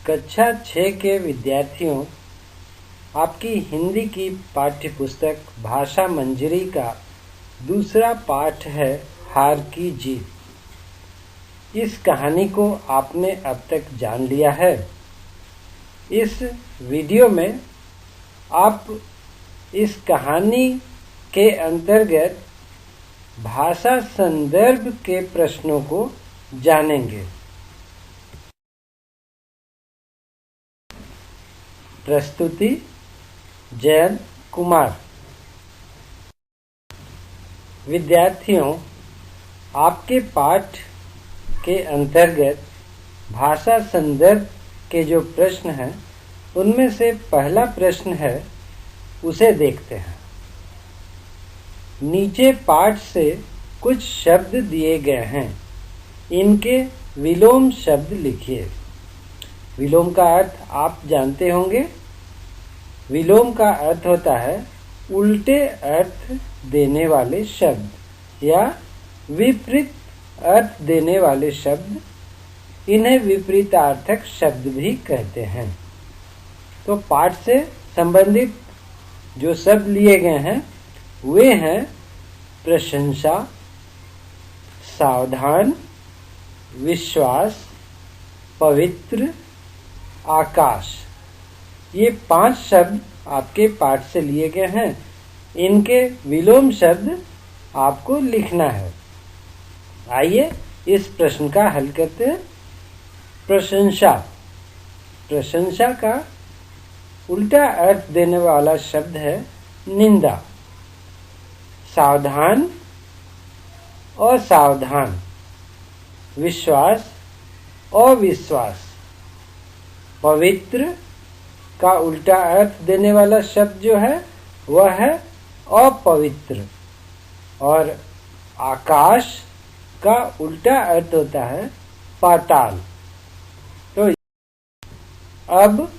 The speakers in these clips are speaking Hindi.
कक्षा 6 के विद्यार्थियों, आपकी हिंदी की पाठ्य पुस्तक भाषा मंजरी का दूसरा पाठ है हार की जीत। इस कहानी को आपने अब तक जान लिया है। इस वीडियो में आप इस कहानी के अंतर्गत भाषा संदर्भ के प्रश्नों को जानेंगे। प्रस्तुति जयंत कुमार। विद्यार्थियों, आपके पाठ के अंतर्गत भाषा संदर्भ के जो प्रश्न हैं उनमें से पहला प्रश्न है, उसे देखते हैं। नीचे पाठ से कुछ शब्द दिए गए हैं, इनके विलोम शब्द लिखिए। विलोम का अर्थ आप जानते होंगे। विलोम का अर्थ होता है उल्टे अर्थ देने वाले शब्द या विपरीत अर्थ देने वाले शब्द। इन्हें विपरीतार्थक शब्द भी कहते हैं। तो पाठ से संबंधित जो शब्द लिए गए हैं वे हैं प्रशंसा, सावधान, विश्वास, पवित्र, आकाश। ये 5 शब्द आपके पाठ से लिए गए हैं। इनके विलोम शब्द आपको लिखना है। आइए इस प्रश्न का हल करते हैं। प्रशंसा। प्रशंसा का उल्टा अर्थ देने वाला शब्द है निंदा। सावधान, असावधान। विश्वास, अविश्वास। पवित्र का उल्टा अर्थ देने वाला शब्द जो है वह है अपवित्र। और आकाश का उल्टा अर्थ होता है पाताल। तो अब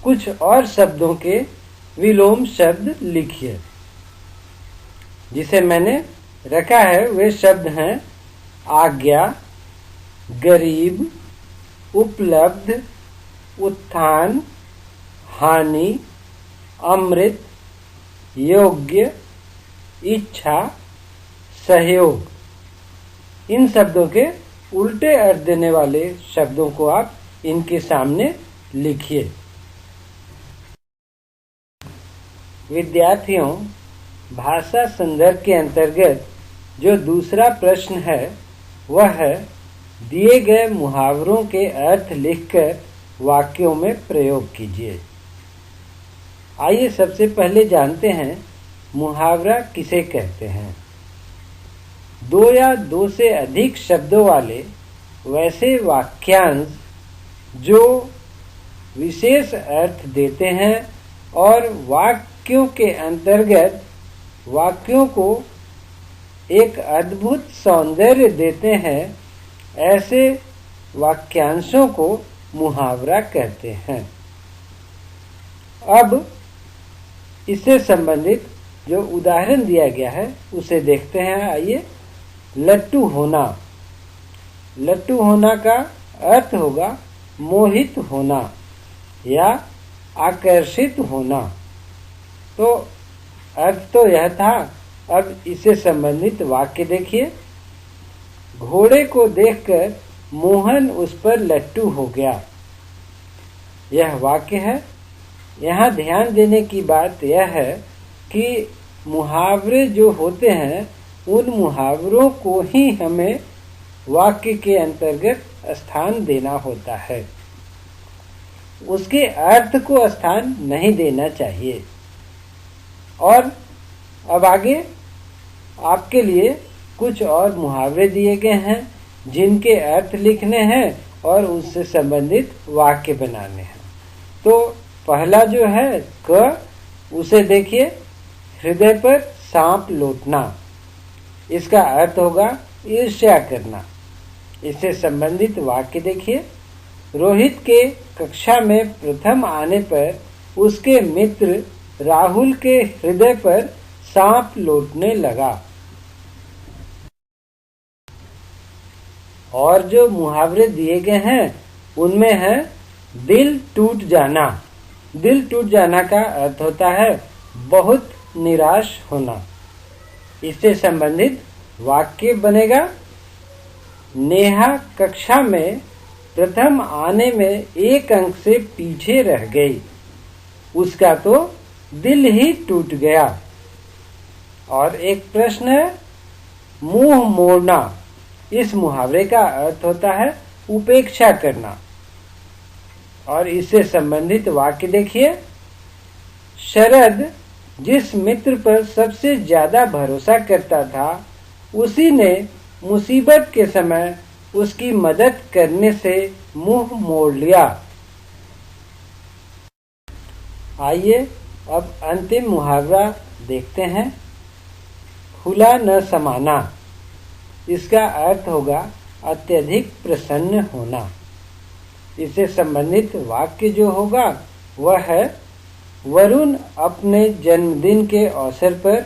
कुछ और शब्दों के विलोम शब्द लिखिए। जिसे मैंने रखा है वे शब्द हैं आज्ञा, गरीब, उपलब्ध, उत्थान, हानि, अमृत, योग्य, इच्छा, सहयोग। इन शब्दों के उल्टे अर्थ देने वाले शब्दों को आप इनके सामने लिखिए। विद्यार्थियों, भाषा संदर्भ के अंतर्गत जो दूसरा प्रश्न है वह है दिए गए मुहावरों के अर्थ लिखकर वाक्यों में प्रयोग कीजिए। आइए सबसे पहले जानते हैं मुहावरा किसे कहते हैं। 2 या 2 से अधिक शब्दों वाले वैसे वाक्यांश जो विशेष अर्थ देते हैं और वाक्यों के अंतर्गत वाक्यों को एक अद्भुत सौंदर्य देते हैं, ऐसे वाक्यांशों को मुहावरा कहते हैं। अब इससे संबंधित जो उदाहरण दिया गया है उसे देखते हैं। आइए। लट्टू होना। लट्टू होना का अर्थ होगा मोहित होना या आकर्षित होना। तो अर्थ तो यह था। अब इससे संबंधित वाक्य देखिए। घोड़े को देखकर मोहन उस पर लट्टू हो गया। यह वाक्य है। यहाँ ध्यान देने की बात यह है कि मुहावरे जो होते हैं उन मुहावरों को ही हमें वाक्य के अंतर्गत स्थान देना होता है, उसके अर्थ को स्थान नहीं देना चाहिए। और अब आगे आपके लिए कुछ और मुहावरे दिए गए हैं जिनके अर्थ लिखने हैं और उससे संबंधित वाक्य बनाने हैं। तो पहला जो है क, उसे देखिए। हृदय पर सांप लौटना। इसका अर्थ होगा ईर्ष्या करना। इससे संबंधित वाक्य देखिए। रोहित के कक्षा में प्रथम आने पर उसके मित्र राहुल के हृदय पर सांप लौटने लगा। और जो मुहावरे दिए गए हैं उनमें है दिल टूट जाना। दिल टूट जाना का अर्थ होता है बहुत निराश होना। इससे संबंधित वाक्य बनेगा, नेहा कक्षा में प्रथम आने में 1 अंक से पीछे रह गई, उसका तो दिल ही टूट गया। और एक प्रश्न है, मुंह मोड़ना। इस मुहावरे का अर्थ होता है उपेक्षा करना। और इससे संबंधित वाक्य देखिए, शरद जिस मित्र पर सबसे ज्यादा भरोसा करता था, उसी ने मुसीबत के समय उसकी मदद करने से मुंह मोड़ लिया। आइए अब अंतिम मुहावरा देखते हैं, खुला न समाना। इसका अर्थ होगा अत्यधिक प्रसन्न होना। इससे संबंधित वाक्य जो होगा वह है, वरुण अपने जन्मदिन के अवसर पर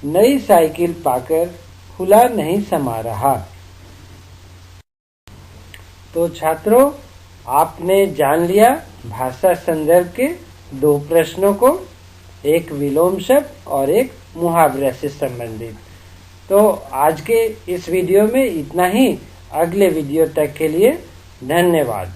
नई साइकिल पाकर खुला नहीं समा रहा। तो छात्रों, आपने जान लिया भाषा संदर्भ के 2 प्रश्नों को, एक विलोम शब्द और एक मुहावरे से संबंधित। तो आज के इस वीडियो में इतना ही। अगले वीडियो तक के लिए धन्यवाद।